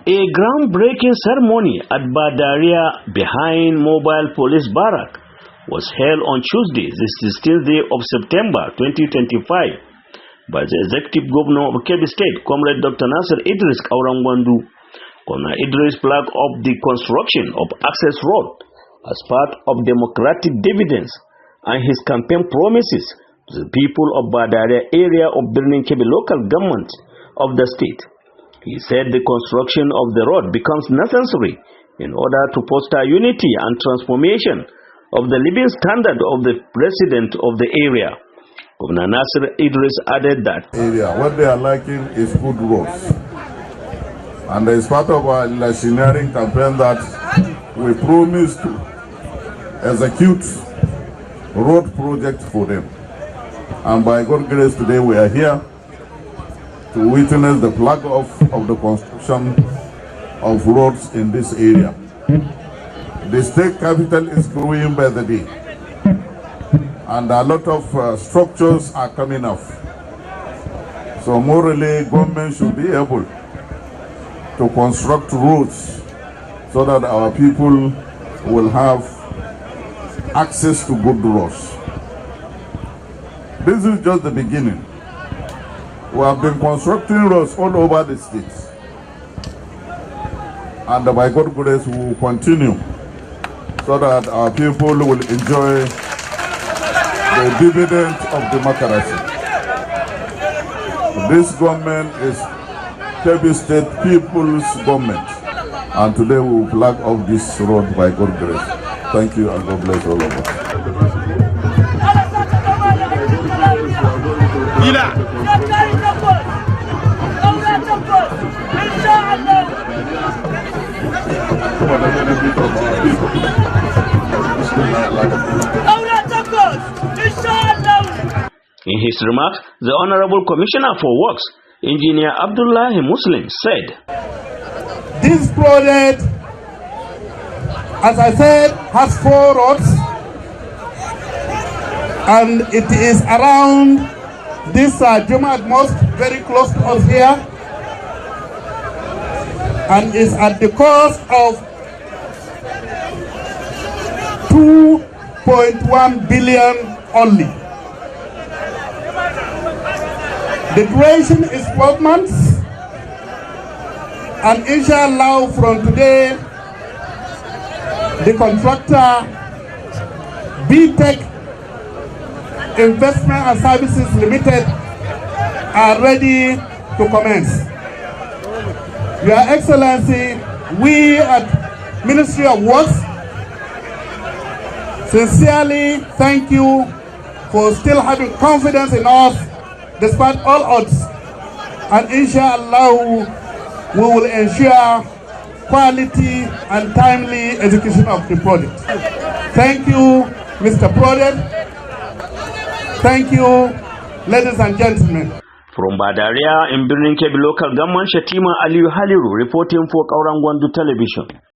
A groundbreaking ceremony at Badariya behind Mopol Police Barrack was held on Tuesday, the 16th day of September 2025 by the Executive Governor of Kebbi State, Comrade Dr. Nasir Idris Kauran Gwandu. Comrade Idris flagged up the construction of access road as part of democratic dividends and his campaign promises to the people of Badariya area of Birnin Kebbi local government of the state. He said the construction of the road becomes necessary in order to foster unity and transformation of the living standard of the resident of the area. Governor Nasir Idris added that what they are lacking is good roads. And as part of our electioneering campaign that we promise to execute road projects for them. And by God's grace today we are here to witness the flag off of the construction of roads in this area. The state capital is growing by the day, and a lot of structures are coming up. So morally, government should be able to construct roads so that our people will have access to good roads. This is just the beginning. We have been constructing roads all over the state, and by God's grace we will continue so that our people will enjoy the dividend of democracy. This government is Kebbi State People's Government, and today we will flag off this road by God's grace. Thank you, and God bless all of us. In his remarks, the Honorable Commissioner for Works, Engineer Abdullahi Muslim, said, "This project, as I said, has 4 roads, and it is around this Jumat Mosque, very close to us here, and is at the cost of 2.1 billion only. The duration is 12 months, and inshallah from today, the contractor BTech Investment and Services Limited are ready to commence. Your Excellency, we at Ministry of Works sincerely thank you for still having confidence in us despite all odds, and inshallah we will ensure quality and timely execution of the project. Thank you, Mr. Project. Thank you, ladies and gentlemen. From Badariya in Birnin Kebbi local government, Shatima Aliyu Haliru reporting for Kauran Gwandu Television.